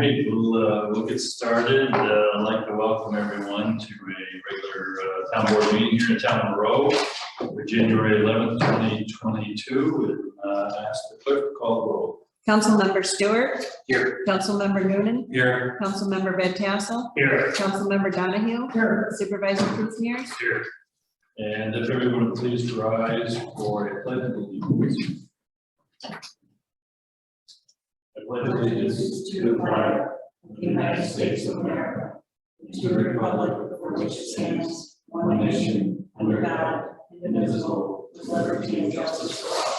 right, we'll get started. I'd like to welcome everyone to a regular town board meeting here in town of Monroe for January 11th, 2022. And ask the clerk to call the roll. Councilmember Stewart. Here. Councilmember Noonan. Here. Councilmember Red Tassel. Here. Councilmember Donahue. Here. Supervisor Kuznier. Here. And if everyone would please rise for a pledge of allegiance. I pledge allegiance to the flag of the United States of America, and to the republic for which it stands, one nation, under God, indivisible, with liberty and justice for all.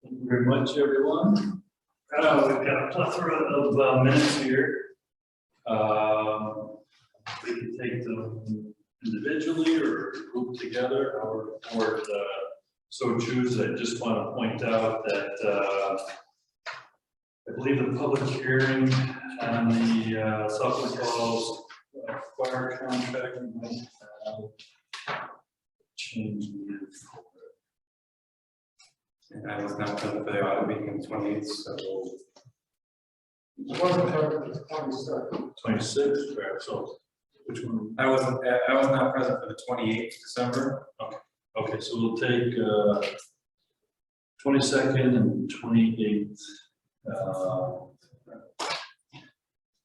Thank you very much, everyone. We've got a plethora of minutes here. We can take them individually or group together, or so choose. I just want to point out that I believe the public hearing on the Southland Falls fire contract might change. And I was not present for the audit meeting on the 28th, so. It wasn't present for the 26th, right? So which one? I was not present for the 28th December. Okay, so we'll take 22nd and 28th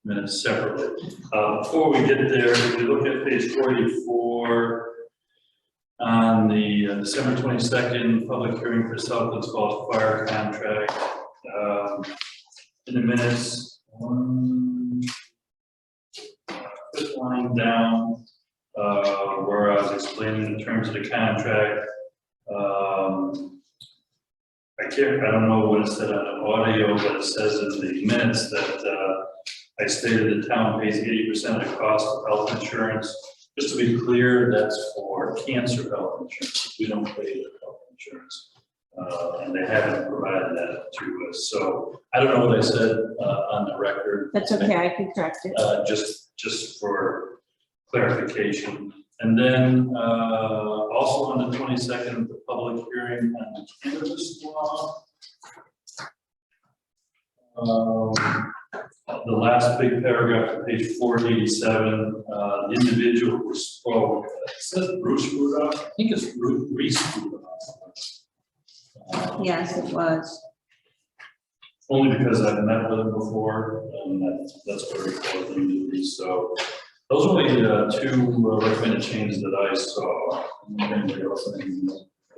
minutes separately. Before we get there, if you look at page 44 on the December 22nd public hearing for Southland Falls fire contract, in the minutes, fifth line down, where I was explaining the terms of the contract. I don't know what it said on the audio, but it says in the minutes that I stated the town pays 80% of the cost of health insurance. Just to be clear, that's for cancer health insurance. We don't pay the health insurance. And they haven't provided that to us. So I don't know what I said on the record. That's okay, I can correct it. Just for clarification. And then also on the 22nd, the public hearing on the cannabis law. The last big paragraph of page 487, the individual who spoke, it says Bruce Rudolph. I think it's Reese Rudolph. Yes, it was. Only because I've met with him before, and that's what we call them to be. So those are the two recommended changes that I saw.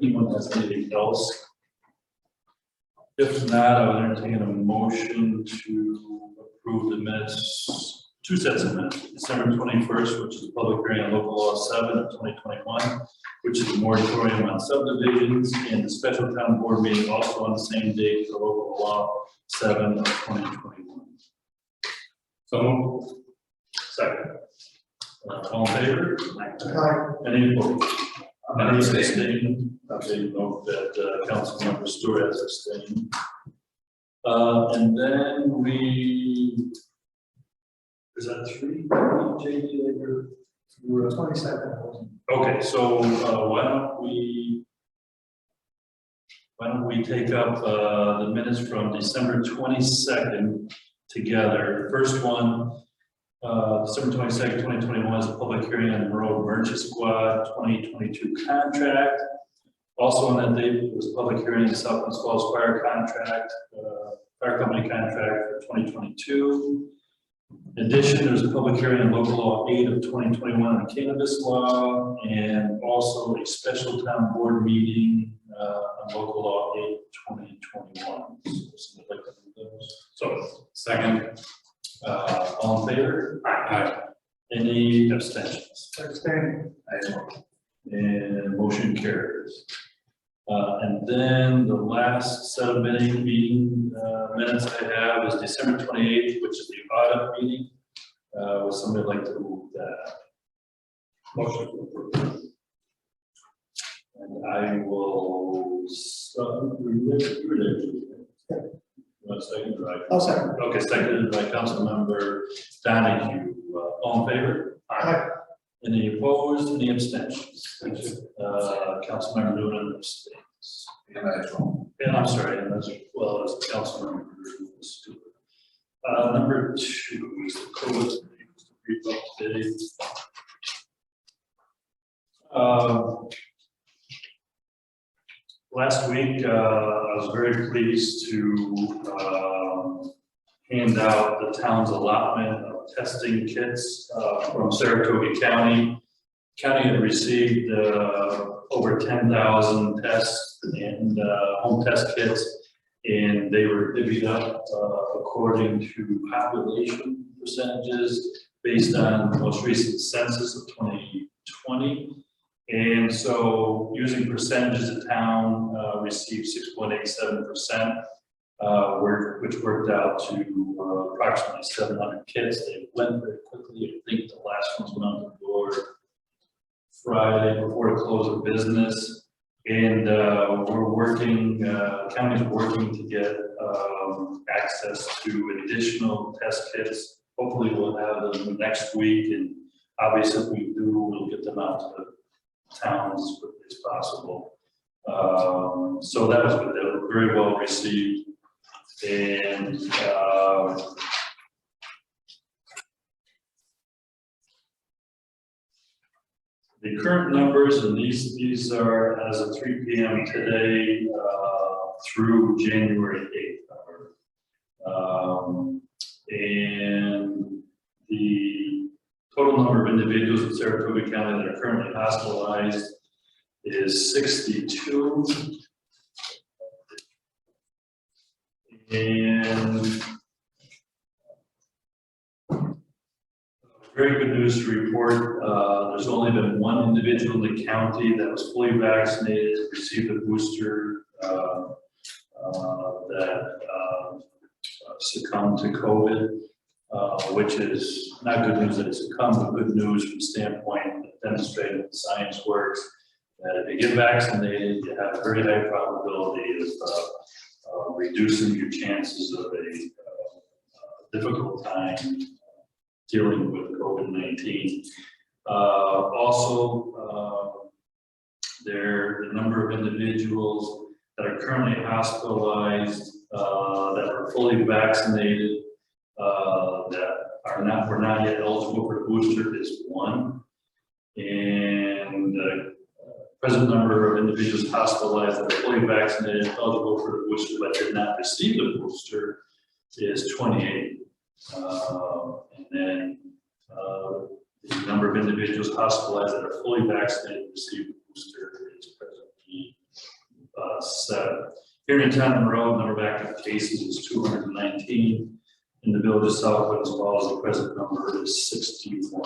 Anyone has anything else? If not, I would entertain a motion to approve the minutes, two sets of minutes. December 21st, which is the public hearing on local law 7 of 2021, which is a moratorium on subdivisions, and the special town board meeting also on the same date for local law 7 of 2021. So second. All in favor? Any opposed? Any abstaining? Okay, note that Councilmember Stewart has abstained. And then is that 3? JD, you're 22nd. Okay, so why don't we take up the minutes from December 22nd together. The first one, December 22nd, 2021 is a public hearing on the Monroe Emergency Squad 2022 contract. Also on that date was a public hearing in the Southland Falls fire contract, fire company contract for 2022. In addition, there was a public hearing on local law 8 of 2021 on cannabis law, and also a special town board meeting on local law 8 of 2021. So second. All in favor? Aye. Any abstentions? Abstaining. And motion carries. And then the last set of meeting minutes I have is December 28th, which is the audit meeting. Would somebody like to move that? Motion to approve. And I will second, right? I'll second. Okay, seconded by Councilmember Donahue. All in favor? Aye. Any opposed? Any abstentions? Councilmember Noonan abstains. And I'm sorry, and as well as Councilmember Bruce. Number 2 is the COVID brief update. Last week, I was very pleased to hand out the town's allotment of testing kits from Saratoga County. County had received over 10,000 tests and home test kits, and they were divvied up according to population percentages based on the most recent census of 2020. And so using percentages, the town received 6.87%, which worked out to approximately 700 kits. They went very quickly. I think the last ones went on the door Friday before the close of business. And we're working, county's working to get access to additional test kits. Hopefully we'll have them next week. And obviously if we do, we'll get them out to the towns as quickly as possible. So that was good. They were very well received. And the current numbers, and these are as of 3 p.m. today through January 8th. And the total number of individuals in Saratoga County that are currently hospitalized is 62. And very good news to report. There's only been one individual in the county that was fully vaccinated, received a booster that succumbed to COVID, which is not good news that it succumbed, but good news from the standpoint that demonstrated that science works. That if you get vaccinated, you have a very high probability of reducing your chances of a difficult time dealing with COVID-19. Also, the number of individuals that are currently hospitalized that are fully vaccinated that were not yet eligible for the booster is 1. And the present number of individuals hospitalized that are fully vaccinated and eligible for the booster but did not receive the booster is 28. And then the number of individuals hospitalized that are fully vaccinated and received the booster is presently 7. Here in town and road, number of active cases is 219. In the village of Southwood, as well as the present number is 61.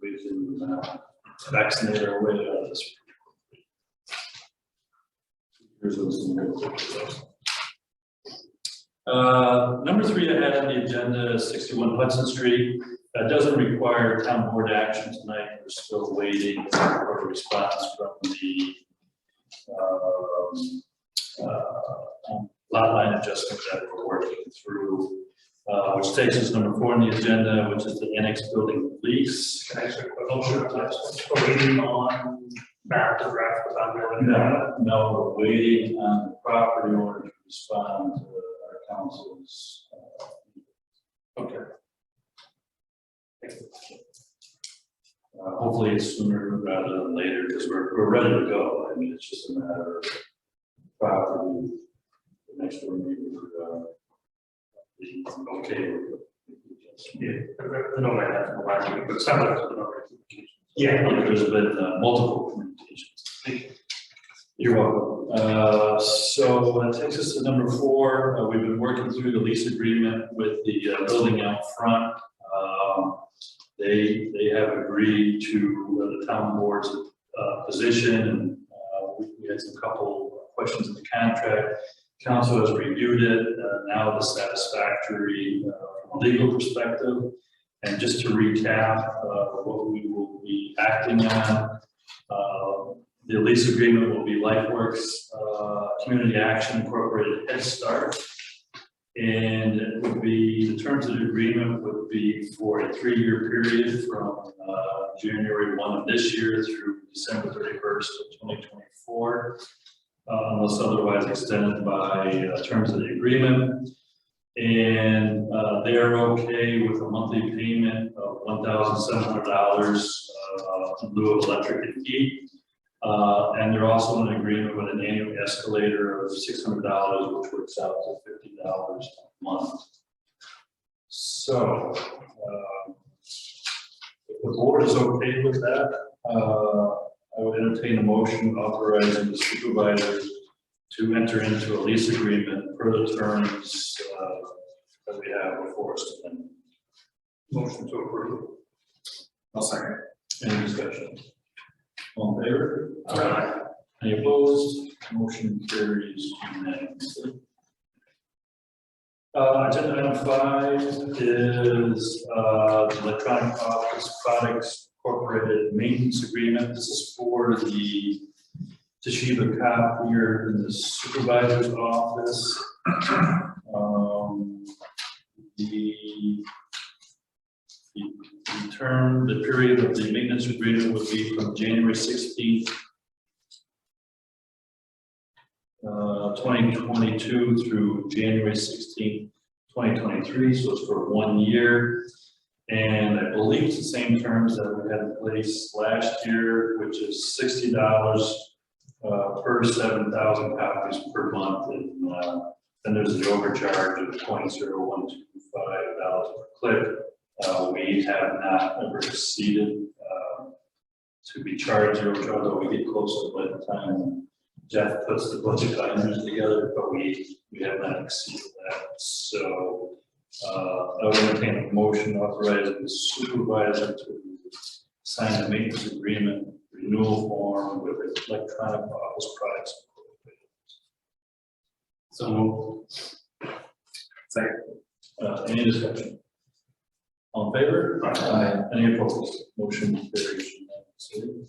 We can vaccinate our way out of this. Here's some number 3 I had on the agenda is 61 Hudson Street. That doesn't require town board action tonight. We're still waiting for a response from the lot line adjustment that we're working through, which takes us number 4 on the agenda, which is the Annex Building lease. Can I ask a question? Oh, sure. Are we waiting on back to draft without really? No, we're waiting on the property owner to respond to our council's. Okay. Hopefully it's sooner rather than later because we're ready to go. I mean, it's just a matter of property. The next door neighbor being okay with it. Yeah, I know I have to go back to it, but it sounds like there's no communication. Yeah, there's been multiple communications. You're welcome. So that takes us to number 4. We've been working through the lease agreement with the building out front. They have agreed to the town board's position, and we had some couple questions in the contract. Council has reviewed it. Now the satisfactory from a legal perspective. And just to recap what we will be acting on, the lease agreement will be LifeWorks Community Action Incorporated Head Start. And it would be, the terms of the agreement would be for a 3-year period from January 1 of this year through December 31st of 2024. unless otherwise extended by terms of the agreement. And they are okay with a monthly payment of $1,700 in lieu of electric and heat. And they're also in agreement with an annual escalator of $600, which works out to $50 a month. So, if the board is okay with that, I would entertain a motion authorizing the supervisor to enter into a lease agreement per the terms that we have before us today. Motion to approve. I'll second. Any discussion? All in favor? Aye. Any opposed? Motion carries unanimously. Agenda item 5 is the electronic office products incorporated maintenance agreement. This is for the Toshiba copier in the supervisor's office. The period of the maintenance agreement would be from January 16th, 2022 through January 16th, 2023. So it's for 1 year. And I believe it's the same terms that we had in place last year, which is $60 per 7,000 copies per month. And then there's the overcharge of $0.0125 per click. We have not ever exceeded to be charged zero charge, although we get closer by the time Jeff puts the budget items together, but we have not exceeded that. So I would entertain a motion authorizing the supervisor to sign the maintenance agreement renewal form with electronic office products. So moved. Second. Any discussion? All in favor? Aye. Any opposed? Motion carries unanimously.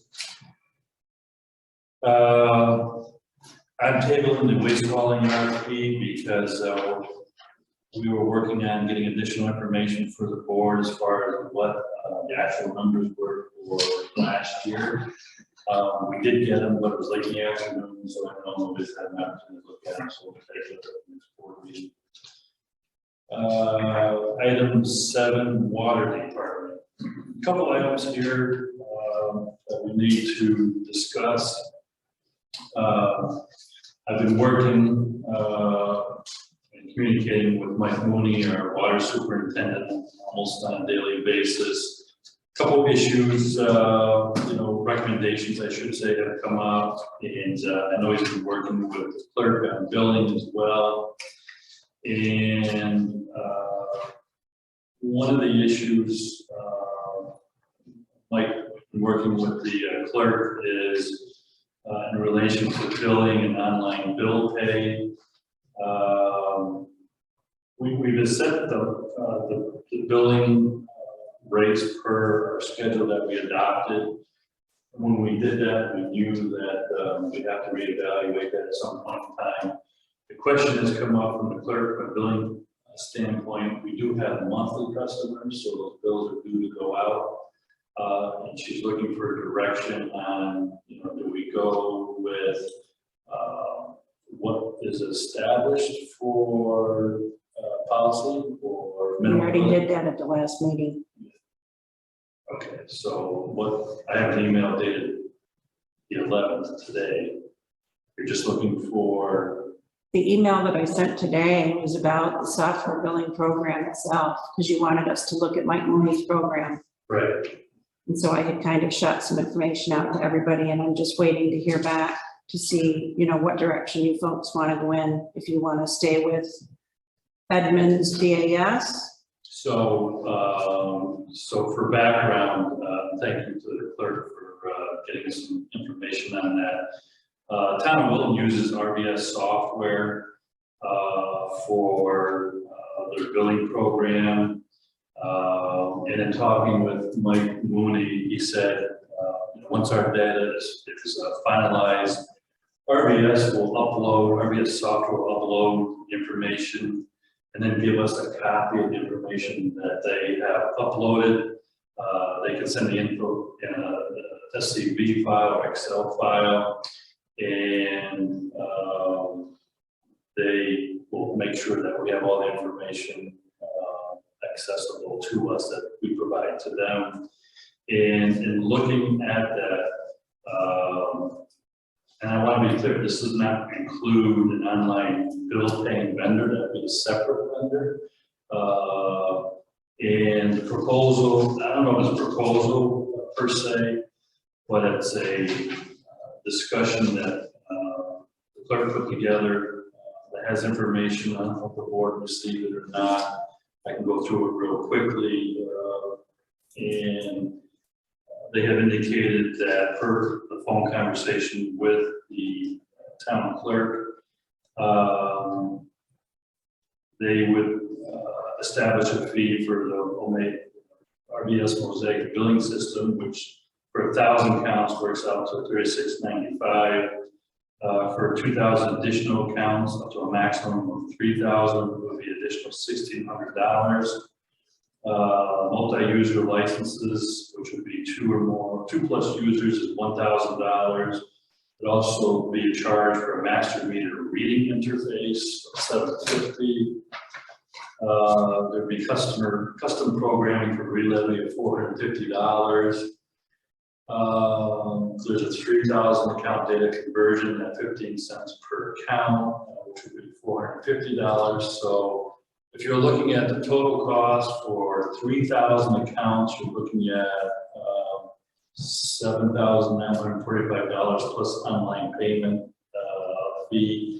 I'm tabling the waste hauling RFP because we were working on getting additional information for the board as far as what the actual numbers were for last year. We did get them, but it was late in the afternoon, so I don't know if it's had an opportunity to look at them, so we'll take it at the next board meeting. Item 7, water department. A couple items here that we need to discuss. I've been working and communicating with Mike Mooney, our water superintendent, almost on a daily basis. A couple issues, recommendations, I should say, have come up, and I know he's been working with the clerk on billing as well. And one of the issues, Mike, working with the clerk, is in relation to billing and online bill pay. We've set the billing rates per our schedule that we adopted. When we did that, we knew that we'd have to reevaluate that at some point in time. The question has come up from the clerk from a billing standpoint. We do have monthly customers, so those bills are due to go out. And she's looking for direction on, do we go with what is established for policy or We minimum? already did that at the last meeting. Okay, so I have an email dated the 11th today. You're just looking for. The email that I sent today was about the software billing program itself, because you wanted us to look at Mike Mooney's program. Right. And so I had kind of shot some information out to everybody, and I'm just waiting to hear back to see, what direction you folks want to go in, if you want to stay with Edmunds DAS. So for background, thank you to the clerk for getting some information on that. Town of Wilton uses RBS software for their billing program. And in talking with Mike Mooney, he said, once our data is finalized, RBS software will upload information and then give us a copy of the information that they have uploaded. They can send the info in a SCV file or Excel file, And they will make sure that we have all the information accessible to us that we provide to them. And in looking at that, and I want to be clear, this does not include an online bill paying vendor, that would be a separate vendor. And the proposal, I don't know if it's a proposal per se, but it's a discussion that the clerk put together that has information. I don't know if the board received it or not. I can go through it real quickly. And they have indicated that per the phone conversation with the town clerk, they would establish a fee for the RBS Mosaic billing system, which for 1,000 counts works out to $36.95. For 2,000 additional counts, up to a maximum of 3,000, would be additional $1,600. Multi-user licenses, which would be 2 plus users, is $1,000. It'd also be a charge for a master meter reading interface, $750. There'd be custom programming for relay of $450. There's a 3,000 account data conversion at 15 cents per account, which would be $450. So if you're looking at the total cost for 3,000 accounts, you're looking at $7,945 plus online payment fee.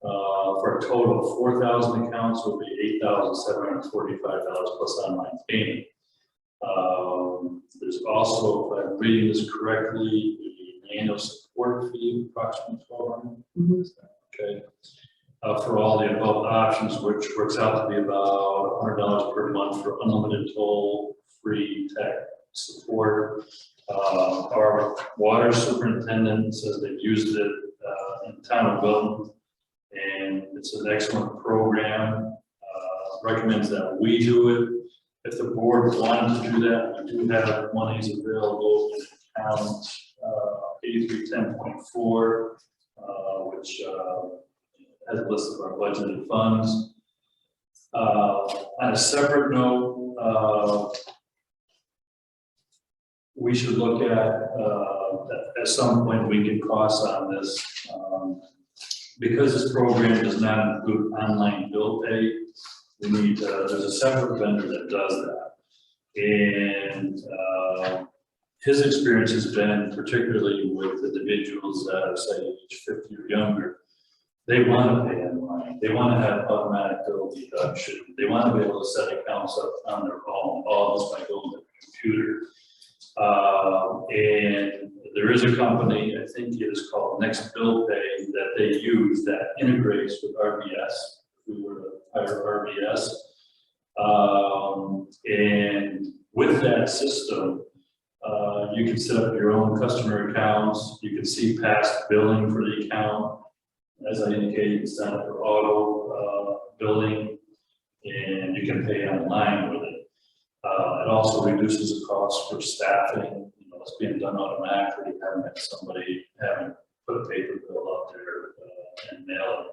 For a total of 4,000 accounts would be $8,745 plus online payment. There's also, if I'm reading this correctly, the annual support fee, approximately $1,200. Okay. For all the above options, which works out to be about $100 per month for unlimited toll-free tech support. Our water superintendent says they've used it in the town of Wilton, and it's an excellent program. Recommends that we do it. If the board wanted to do that, we do have monies available in account 8310.4, which has a list of our budgeted funds. On a separate note, we should look at some point we get costs on this. Because this program does not include online bill pay, we need, there's a separate vendor that does that. And his experience has been, particularly with individuals that are, say, age 50 or younger, they want to pay online. They want to have automatic bill deduction. They want to be able to set accounts up on their own, all this by going to the computer. And there is a company, I think it is called Annex Building, that they use that integrates with RBS. We were to hire RBS. And with that system, you can set up your own customer accounts. You can see past billing for the account. As I indicated, you can sign up for auto billing, and you can pay online with it. It also reduces the cost for staffing. You know, it's being done automatically. Having somebody put a paper bill out there and mail it.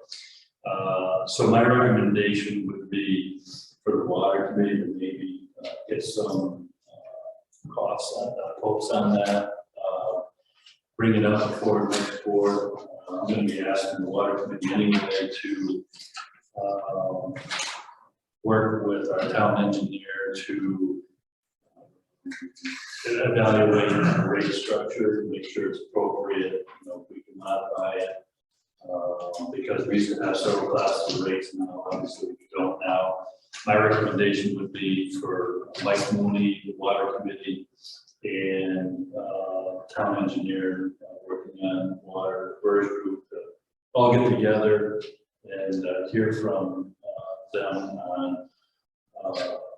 So my recommendation would be for the water committee to maybe get some quotes on that. Bring it up before next board. I'm going to be asking the water committee anyway to work with our town engineer to evaluate the rate structure, make sure it's appropriate. You know, if we can modify it, because we used to have several classes of rates now. Obviously, we don't now. My recommendation would be for Mike Mooney, the water committee, and town engineer working on water first group to all get together and hear from them on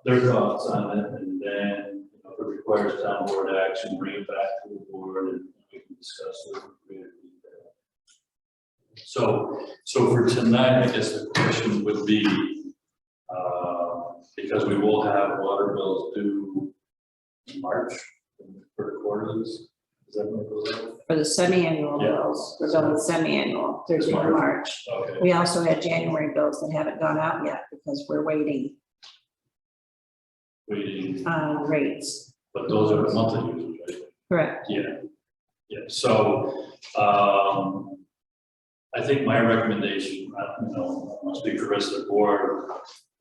their thoughts on it, and then if it requires town board action, bring it back to the board and we can discuss it. So for tonight, I guess the question would be, because we will have water bills due in March for the quarterlies, Is that what it goes up? For the semi-annual Yeah. bills, we're going semi-annual, 30th of March. Okay, We also had January bills that haven't gone out yet because we're waiting waiting, on rates. but those are the monthly users, right? Correct. Yeah, yeah, so, I think my recommendation, I must speak for the rest of the board,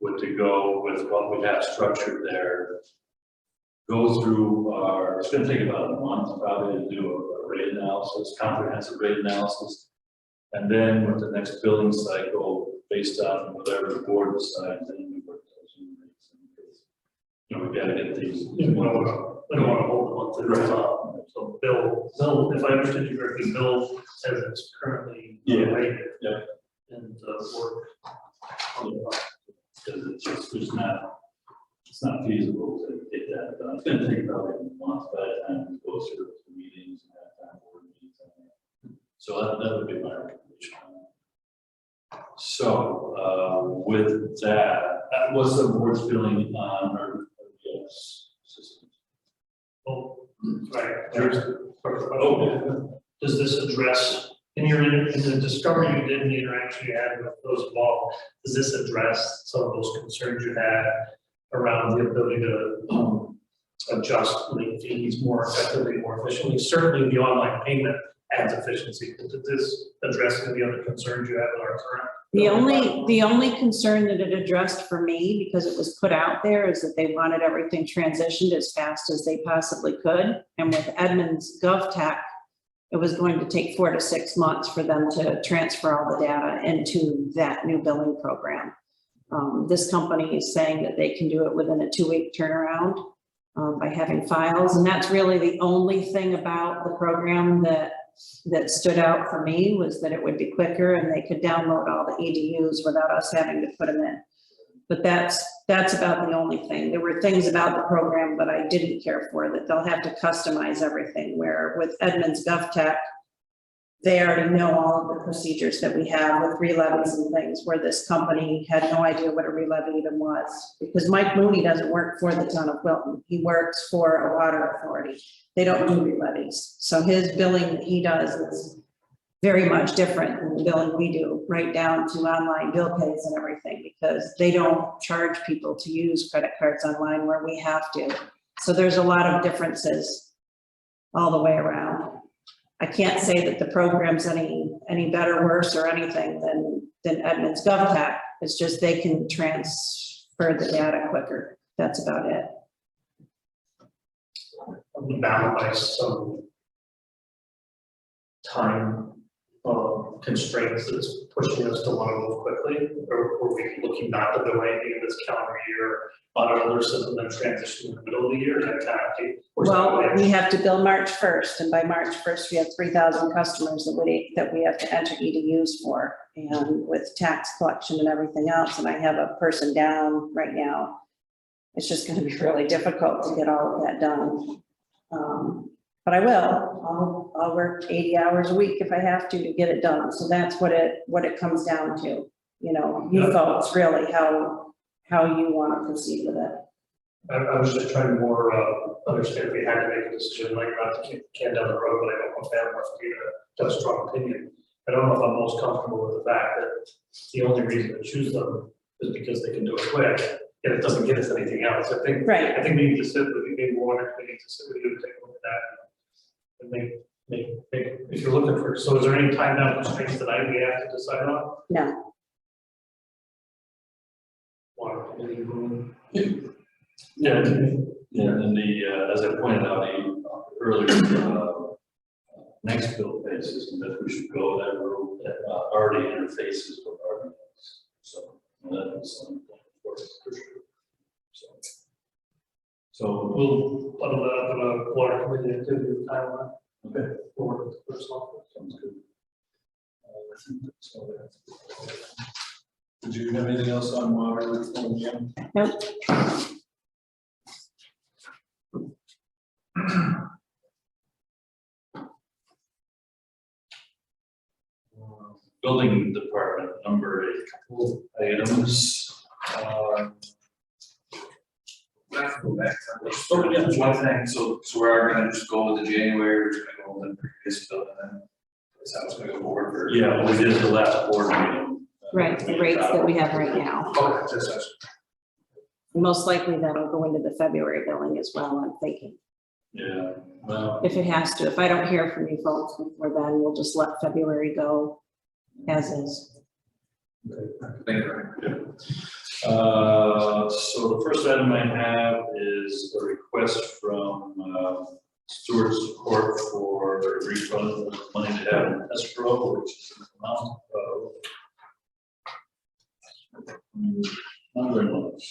would to go with what we have structured there. Go through our, it's gonna take about a month probably to do a rate analysis, comprehensive rate analysis. And then with the next billing cycle, based on whatever the board decides, then we work those new rates. You know, we've got to get these. We don't want to hold the monthly rates up. So Bill, if I understood you correctly, Bill says it's currently Yeah. rated. Yeah. And work. Because it's just, it's not feasible to get that done. It's gonna take about a month by the time we go through the meetings and have time board meetings. So that would be my recommendation. So, with that, what's the board's feeling on our yes system? Oh, right. Oh, Does this address, in the discovery you did in the interaction you had with those involved, does this address some of those concerns you had around the ability to adjust late fees more effectively, more efficiently? Certainly the online payment adds efficiency. Did this address any of the other concerns you have with our current? The only concern that it addressed for me, because it was put out there, is that they wanted everything transitioned as fast as they possibly could. And with Edmunds GovTech, it was going to take 4 to 6 months for them to transfer all the data into that new billing program. This company is saying that they can do it within a 2-week turnaround by having files. And that's really the only thing about the program that stood out for me, was that it would be quicker and they could download all the EDUs without us having to put them in. But that's about the only thing. There were things about the program that I didn't care for, that they'll have to customize everything, where with Edmunds GovTech, they already know all of the procedures that we have with re-levies and things, where this company had no idea what a re-levy even was. Because Mike Mooney doesn't work for the town of Wilton. He works for a water authority. They don't do re-levies. So his billing that he does is very much different than the billing we do, right down to online bill pays and everything, because they don't charge people to use credit cards online where we have to. So there's a lot of differences all the way around. I can't say that the program's any better, worse, or anything than Edmunds GovTech. It's just they can transfer the data quicker. That's about it. Bound by some time constraints that's pushing us to want to move quickly, or we looking not to do anything in this calendar year on another system and transition in the middle of the year. That kind of thing. Well, we have to bill March 1st, and by March 1st, we have 3,000 customers that we have to enter EDUs for, and with tax collection and everything else. And I have a person down right now. It's just going to be really difficult to get all of that done. But I will. I'll work 80 hours a week if I have to get it done. So that's what it comes down to. You know, you folks really how you want to proceed with it. I was just trying to more understand if we had to make a decision, like not to kick the can down the road, but I don't want to have enough for you to have a strong opinion. I don't know if I'm most comfortable with the fact that the only reason to choose them is because they can do it quick, and it doesn't give us anything else. I think we need to sit with you, maybe one or two meetings to sit with you and take a look at that. And make, if you're looking for, so is there any time down constraints tonight we have to decide on? No. yeah, and as I pointed out earlier, next bill pay system, that we should go that route that already interfaces with our bills. So that is something for sure. So We'll put that up in a water committee activity timeline. okay, For the first office. sounds good. I think that's all I have. Did you have anything else on water? Nope. Building department, number 8, couple of items. go back to Oh, yeah. one thing, so we are gonna just go with the January, we're just gonna go with the previous bill and then. That's how it's gonna go forward for. Yeah, we did the last board meeting. Right, the rates that we have right now. Okay, that's. Most likely that'll go into the February billing as well, I'm thinking. Yeah, well, If it has to, if I don't hear from you folks before then, we'll just let February go as is. Thank you. so the first item I have is a request from Stewart Support for a refund of money to have in escrow, which is an amount of not very much.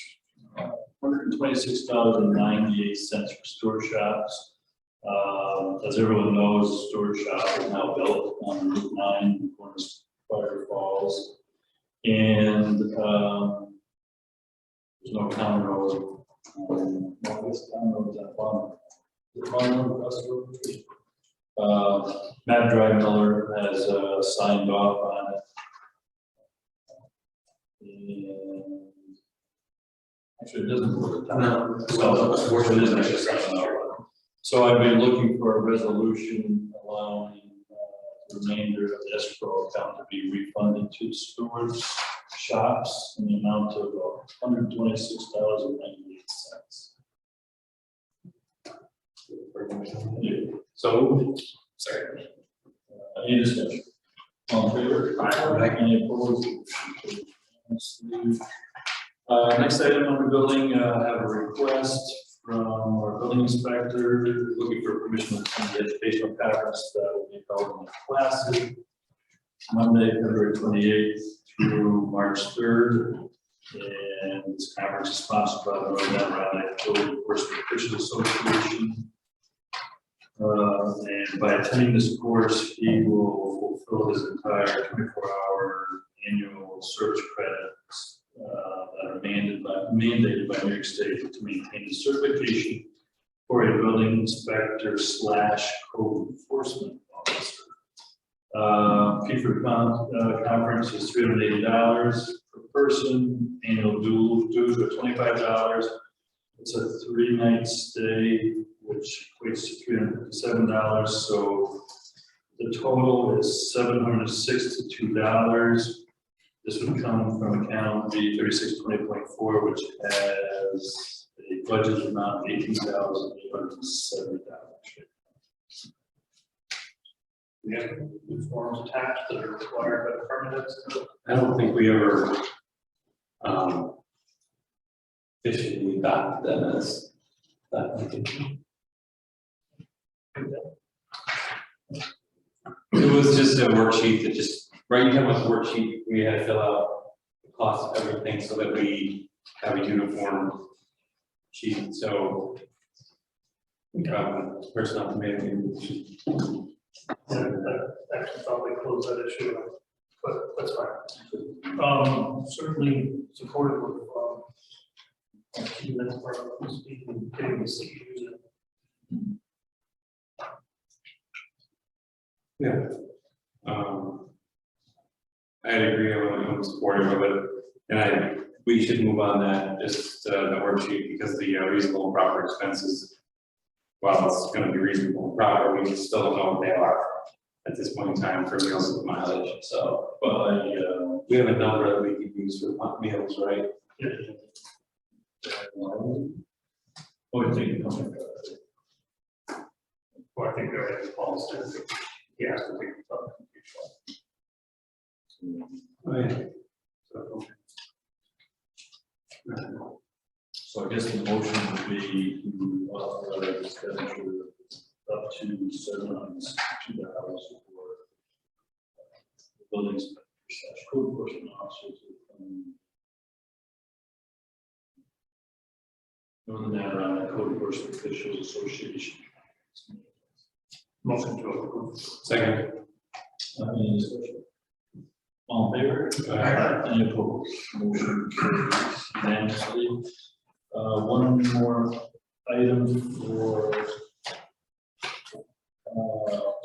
$126.98 for Stewart Shops. As everyone knows, Stewart Shop is now built on Route 9 in corner of Spider Falls. And there's no county road. This county road is at bottom. Matt Drymiller has signed off on it. And actually, it doesn't put the town. So it isn't actually signed off. So I've been looking for a resolution allowing the remainder of the escrow account to be refunded to Stewart's Shops in the amount of $126.98. So, sorry. Any discussion? All in favor? Aye. Any opposed? Next item on the building, I have a request from our building inspector looking for permission to attend the educational conference that will be held in the Classic Monday, February 28th through March 3rd. And this conference is sponsored by the Northern Atlantic Building Enforcement Officials Association. And by attending this course, he will fulfill his entire 24-hour annual service credits that are mandated by New York State to maintain the certification for a building inspector / code enforcement officer. Fee for conference is $380 per person. Annual dues are $25. It's a 3-night stay, which equates to $357. So the total is $762. This would come from account B3620.4, which has a budget amount of $18,870. We have new forms attached that are required by the permits. I don't think we ever officially adopted them as that. It was just a worksheet that just, right, you have a worksheet, we had to fill out the cost of everything so that we have a uniform sheet, so personnel committee. That actually probably close that issue, but that's fine. Certainly supportive of keeping that part of speaking, getting the city use it. Yeah. I'd agree, I'm supportive of it, and we should move on that, just the worksheet, because the reasonable and proper expenses, while it's gonna be reasonable and proper, we still don't know what they are at this point in time for meals and mileage, so, but, we have a number that we can use for meals, right? Yeah. What do you think? Well, I think they're at Paul's too. He has to think about it. So I guess the motion would be to authorize expenditure up to $762 for the building inspector / code enforcement officers. Northern Adirondack Code Enforcement Officials Association. Motion to approve. Second. Any discussion? All in favor? Any opposed? Motion carries unanimously. One more item for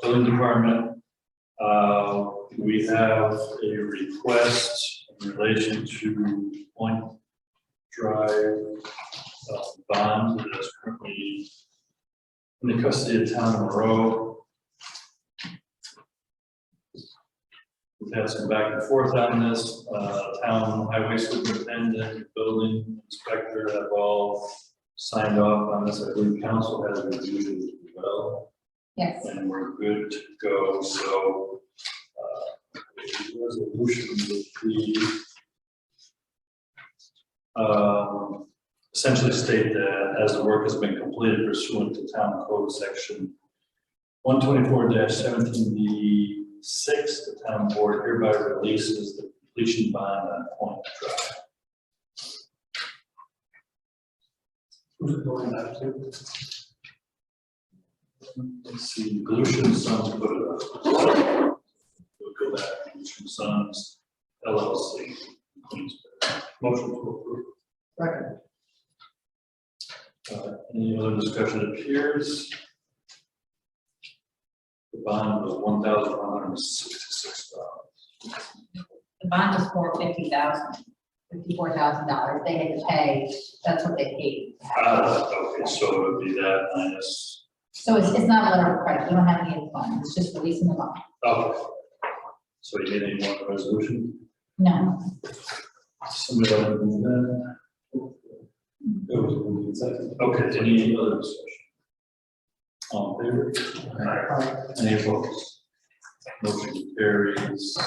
building department. We have a request in relation to Point Drive bond that is currently in the custody of town of Monroe. We've had some back and forth on this. Town highway superintendent, building inspector have all signed off on this. I believe council has reviewed it as well. Yes. And we're good to go. So the resolution would be essentially state that as the work has been completed pursuant to town code section 124-17B6, the town board hereby releases the completion bond on Point Drive. Who's going that to? Let's see, Volusia Sons put it up. We'll go back to Volusia Sons LLC. Queensburg. Motion to approve. Second. Any other discussion? It appears the bond was $1,166. The bond is for $54,000. They had to pay, that's what they paid. Okay, so it would be that minus. So it's not a letter of credit, we don't have any funds, it's just releasing the bond. Okay. So you need any more resolution? No, Somebody want to move that? It was moved in second. Okay, any other discussion? All in favor? Any opposed? Motion carries.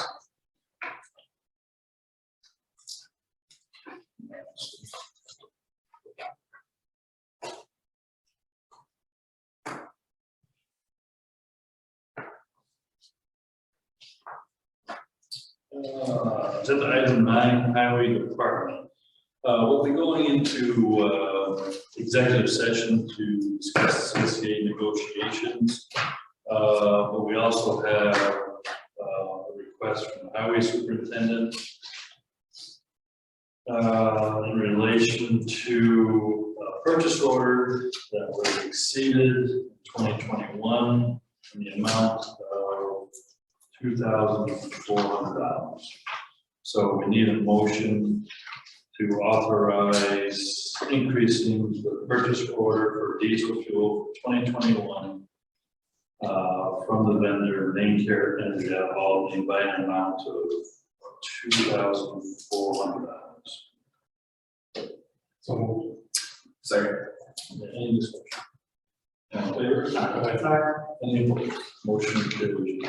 Agenda item 9, Highway Department. We'll be going into executive session to discuss CSA negotiations. But we also have a request from the Highway Superintendent in relation to a purchase order that was exceeded in 2021 in the amount of $2,400. So we need a motion to authorize increasing the purchase order for diesel fuel for 2021 from the vendor Main Care Energy out of Albany by an amount of $2,400. So, second. Any discussion? All in favor? Any opposed? Motion carries.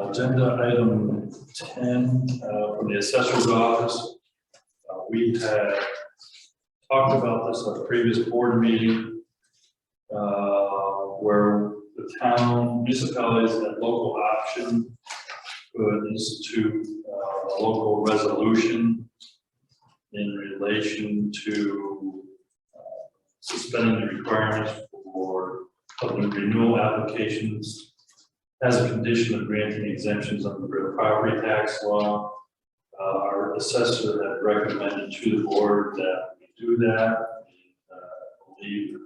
Agenda item 10 from the assessor's office. We had talked about this at a previous board meeting where the town municipalities at local option could institute a local resolution in relation to suspending the requirements for public renewal applications as a condition of granting exemptions under the real property tax law. Our assessor had recommended to the board that we do that. I believe the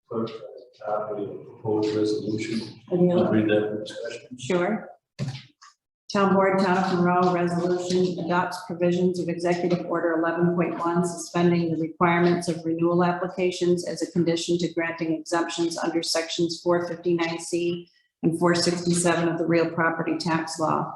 clerk has a copy of the proposed resolution. I'll read that in discussion. Sure. Town Board, Town of Monroe Resolution adopts provisions of Executive Order 11.1, suspending the requirements of renewal applications as a condition to granting exemptions under sections 459C and 467 of the real property tax law.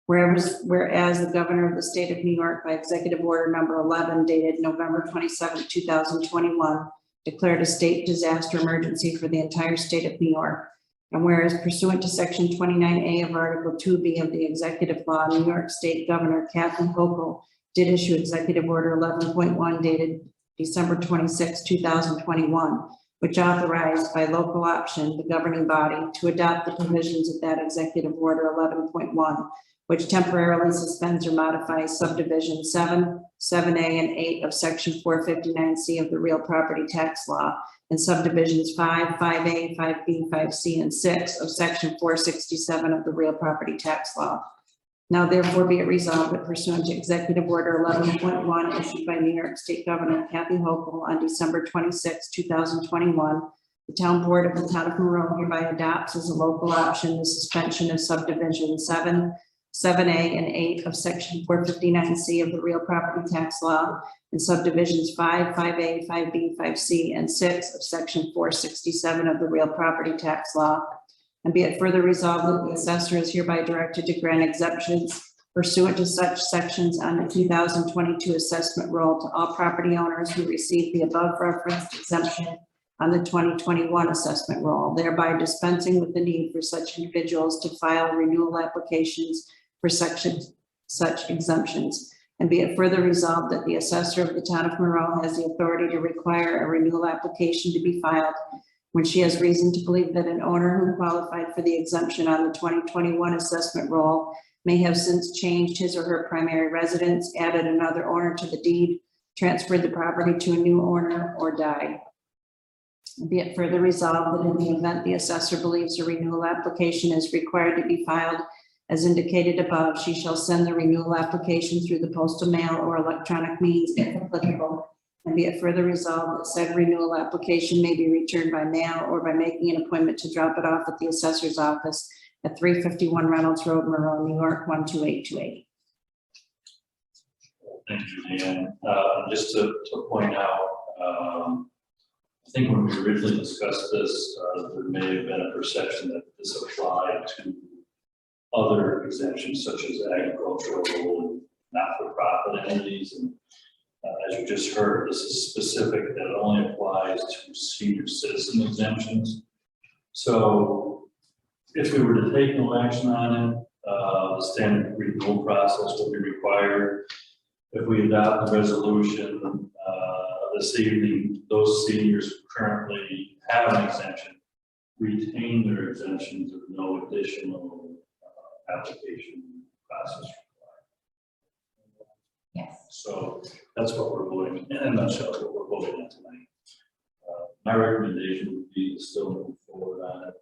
Whereas the governor of the state of New York by Executive Order number 11 dated November 27, 2021, declared a state disaster emergency for the entire state of New York. And whereas pursuant to section 29A of Article 2B of the executive law, New York State Governor Kathy Hochul did issue Executive Order 11.1 dated December 26, 2021, which authorized by local option the governing body to adopt the provisions of that Executive Order 11.1, which temporarily suspends or modifies subdivision 7, 7A, and 8 of section 459C of the real property tax law, and subdivisions 5, 5A, 5B, 5C, and 6 of section 467 of the real property tax law. Now therefore be it resolved that pursuant to Executive Order 11.1 issued by New York State Governor Kathy Hochul on December 26, 2021, the Town Board of the Town of Monroe hereby adopts as a local option the suspension of subdivision 7, 7A and 8 of section 459C of the real property tax law, and subdivisions 5, 5A, 5B, 5C, and 6 of section 467 of the real property tax law. And be it further resolved that the assessor is hereby directed to grant exemptions pursuant to such sections on the 2022 assessment roll to all property owners who received the above referenced exemption on the 2021 assessment roll, thereby dispensing with the need for such individuals to file renewal applications for such exemptions. And be it further resolved that the assessor of the town of Monroe has the authority to require a renewal application to be filed when she has reason to believe that an owner who qualified for the exemption on the 2021 assessment roll may have since changed his or her primary residence, added another owner to the deed, transferred the property to a new owner, or died. Be it further resolved that in the event the assessor believes a renewal application is required to be filed as indicated above, she shall send the renewal application through the postal mail or electronic means if applicable. And be it further resolved that said renewal application may be returned by mail or by making an appointment to drop it off at the assessor's office at 351 Reynolds Road, Monroe, New York, 12828. Thank you, Dan. Just to point out, I think when we originally discussed this, there may have been a perception that this applied to other exemptions such as agricultural and not-for-profit entities. And as you just heard, this is specific that it only applies to senior citizen exemptions. So if we were to take no action on it, the standard renewal process will be required. If we adopt the resolution this evening, those seniors who currently have an exemption retain their exemptions with no additional application process required. Yes. So that's what we're voting, in a nutshell, what we're voting on tonight. My recommendation would be to still move forward on it.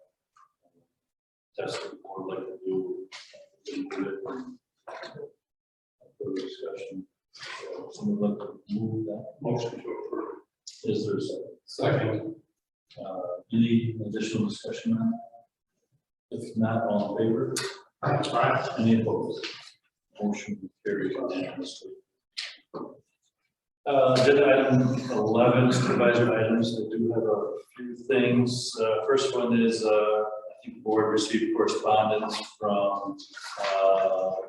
That's what the board would like to do. Further discussion. So someone like to move that Motion to approve. Is there a second? Any additional discussion on that? If not, all in favor? Aye. Any opposed? Motion carries unanimously. Agenda item 11, supervisor items. I do have a few things. First one is, I think the board received correspondence from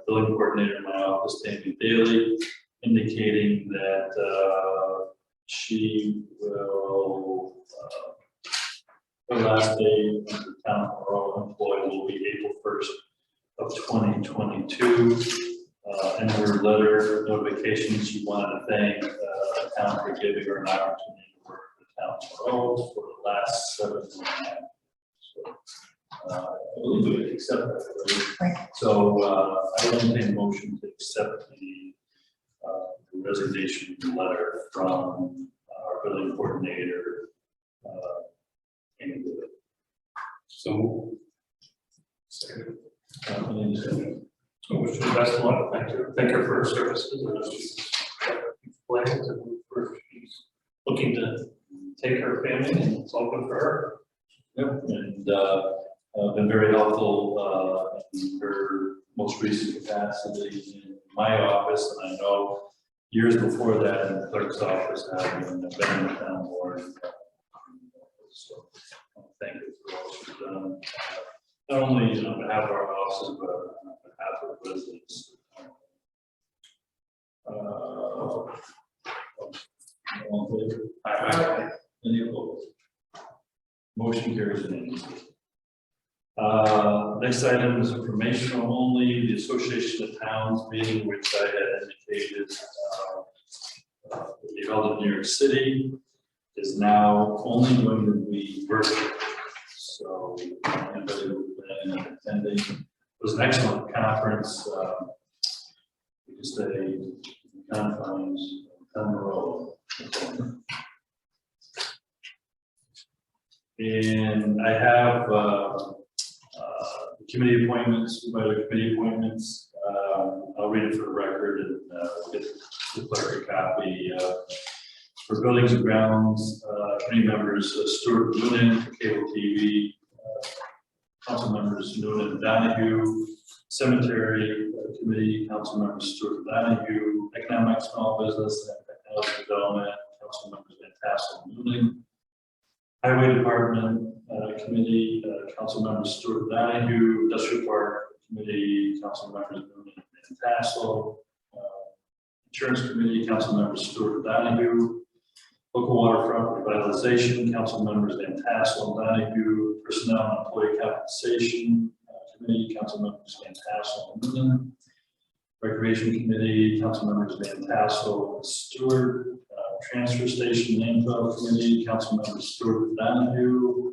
building coordinator in my office, Tammy Daly, indicating that she will, her last day as the town hall employee will be April 1st of 2022. In her letter notification, she wanted to thank the town for giving her an opportunity to work for the town hall for the last 7 months. So, I believe we accept that. Right? So I will entertain a motion to accept the resignation letter from our building coordinator. So. Second. Any discussion? I wish her the best of luck. Thank her for her services. And she's plans and she's looking to take her family, and it's all good for her. Yep, and been very helpful in her most recent capacity in my office, and I know years before that in the clerk's office, having been in the town board. So thank you for all she's done, not only on behalf of our offices, but on behalf of residents. All in favor? Aye. Any opposed? Motion carries unanimously. Next item is informational only. The Association of Towns meeting, which I had indicated will be held in New York City, is now only going to be virtual. So anybody who's planning on attending, it was an excellent conference. We just stayed in confines on the road. And I have committee appointments, supervisor committee appointments. I'll read it for the record and we'll get the clerk a copy. For buildings and grounds, committee members, Stuart Noonan for cable TV, council members Noonan and Donahue. Cemetery Committee, council members Stewart and Donahue. Economic Small Business and Technology Development, council members Van Tassel and Noonan. Highway Department Committee, council members Stewart and Donahue. Industrial Park Committee, council members Noonan and Van Tassel. Insurance Committee, council members Stewart and Donahue. Local Waterfront Revitalization, council members Van Tassel and Donahue. Personnel and Employee Compensation Committee, council members Van Tassel and Noonan. Recreation Committee, council members Van Tassel and Stewart. Transfer Station Landfill Committee, council members Stewart and Donahue.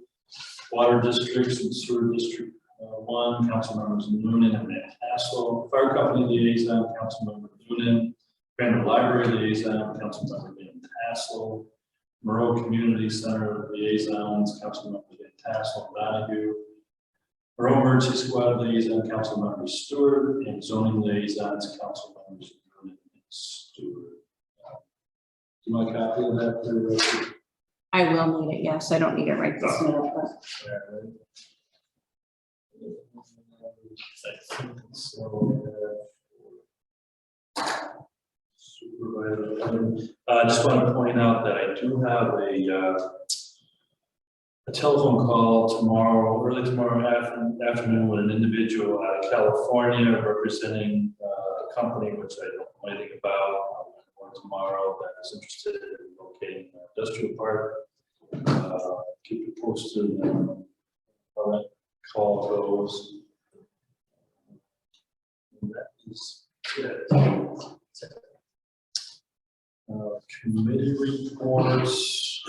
Water Districts and Sewer District 1, council members Noonan and Van Tassel. Fire Company Liaison, council member Noonan. Random Library Liaison, council member Van Tassel. Monroe Community Center Liaisons, council members Van Tassel and Donahue. Monroe Emergency Squad Liaison, council members Stewart. And Zoning Liaisons, council members Noonan and Stewart. Do you want a copy of that for the record? I will need it, yes. I don't need it right this minute, but Supervisor, I just want to point out that I do have a telephone call tomorrow, early tomorrow afternoon with an individual out of California representing a company which I don't know anything about. Tomorrow that is interested in locating an industrial park. Keep you posted on how that call goes. That is it. Committee reports.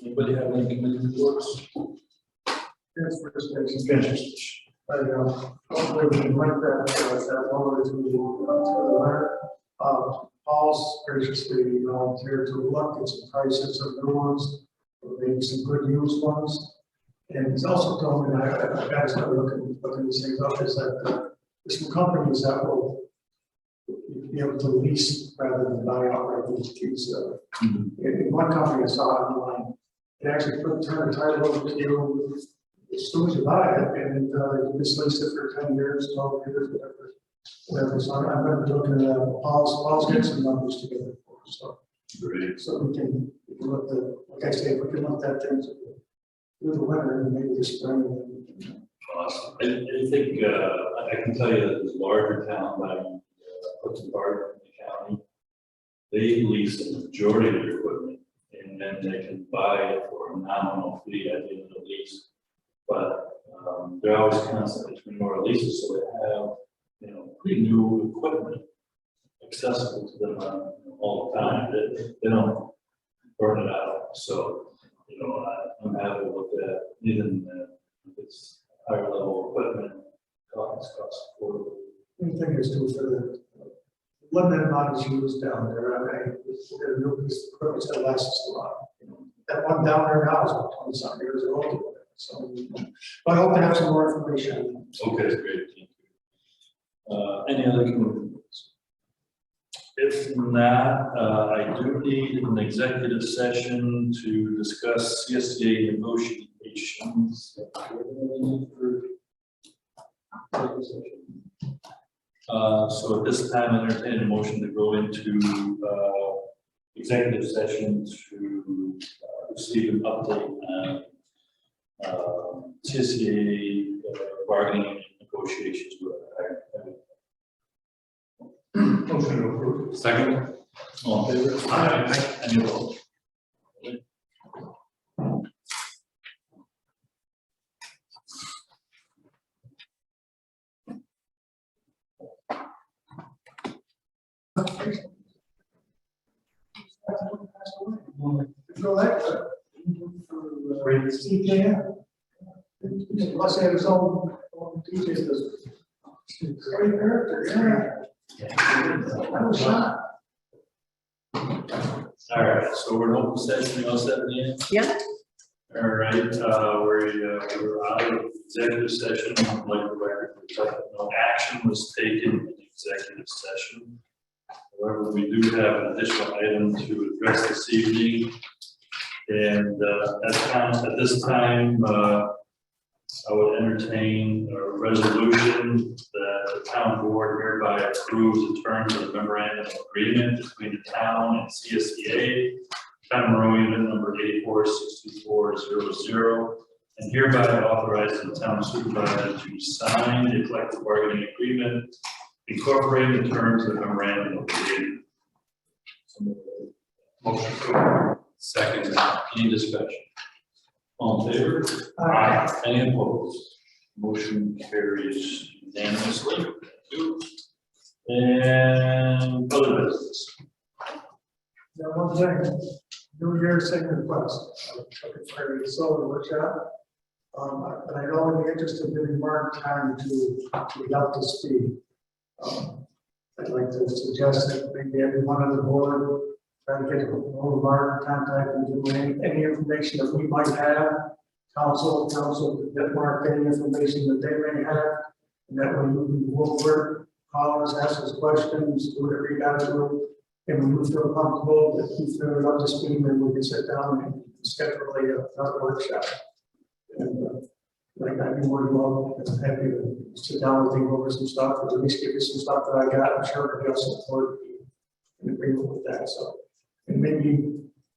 Anybody have any committee reports? Transfer station. Hopefully we can link that one to the letter. Paul's graciously volunteered to look at some prices of new ones, maybe some good used ones. And he's also told me, I've got to start looking these things up, is that there's some companies that will be able to lease rather than buy outright these. In one company I saw online, they actually turn a title over to you as soon as you buy it, and you just lease it for 10 years, 12 years, whatever. So I'm going to be looking at Paul's get some numbers together for us. So Great. so we can look at, like I say, we can look at things through the winter and maybe the spring. Awesome. I think I can tell you that there's larger town like Hudson Park in the county. They lease the majority of their equipment, and then they can buy it for a nominal fee at the end of the lease. But they're always constantly between more leases, so they have pretty new equipment accessible to them all the time. They don't burn it out. So I'm happy with that. Even if it's higher level equipment, cost affordable. The thing is too, for the limited amount is used down there. I mean, we're going to do this equipment that lasts us a lot. That one down there now is about 20-something years old. So, but I hope to have some more information. Okay, great. Thank you. Any other commitments? If not, I do need an executive session to discuss CSDA negotiations. So at this time, I entertain a motion to go into executive session to receive an update on CSDA bargaining negotiations with Motion to approve. Second. all in favor? Aye. Any opposed? Go ahead. CPM. Unless they have his own details. Great character, yeah. I was shocked. All right, so we're in open session, you all set, Leanne? yeah, All right, we're out of executive session, like the record, no action was taken in executive session. However, we do have an additional item to address this evening. And at this time, I would entertain a resolution that the town board hereby approves the terms of the memorandum of agreement between the town and CSEA, town Monroe unit number 846400, and hereby authorizes the town supervisor to sign the collective bargaining agreement incorporating the terms of the memorandum of agreement. Motion. Second. Any discussion? All in favor? Aye. Any opposed? Motion carries unanimously. Thank you. And other business. Now, one thing, New Year's second request, for the solar workshop. But I'd only be interested in giving Mark time to be up to speed. I'd like to suggest that maybe everyone on the board try to get a hold of Mark, contact and give him any information that we might have. Council could get Mark any information that they may have, and that way we can go over, call us, ask us questions, do whatever you got to do. And we feel comfortable that you feel up to speed, and we can sit down and schedule another workshop. And like I'd be more than happy to sit down with you over some stuff, or at least give you some stuff that I got. I'm sure you'll support in agreement with that. So, and maybe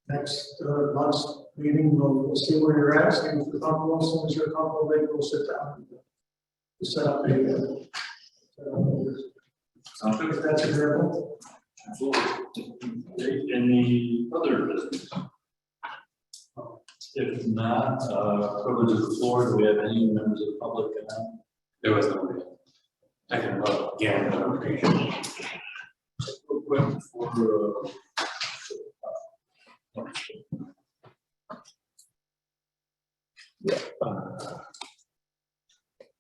next month's meeting, we'll see where you're at. See if you're comfortable. As soon as you're comfortable, maybe we'll sit down and set up a. If that's agreeable. Absolutely. Any other business? If not, privilege of the floor, do we have any members of the public? There was nobody. I can vote. Yeah. Real quick for,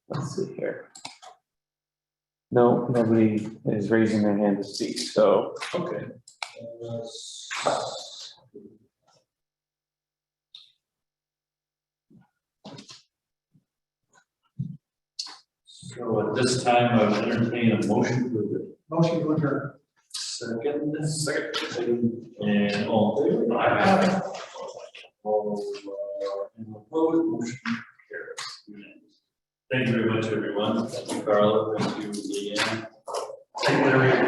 Let's see here. No, nobody is raising their hand to speak, so. okay. So at this time, I would entertain a motion for the Motion to adjourn. second, and all in favor? Aye. All, opposed, motion carries. Thank you very much, everyone. Thank you, Carla. Thank you, Leanne. Thank you, everyone.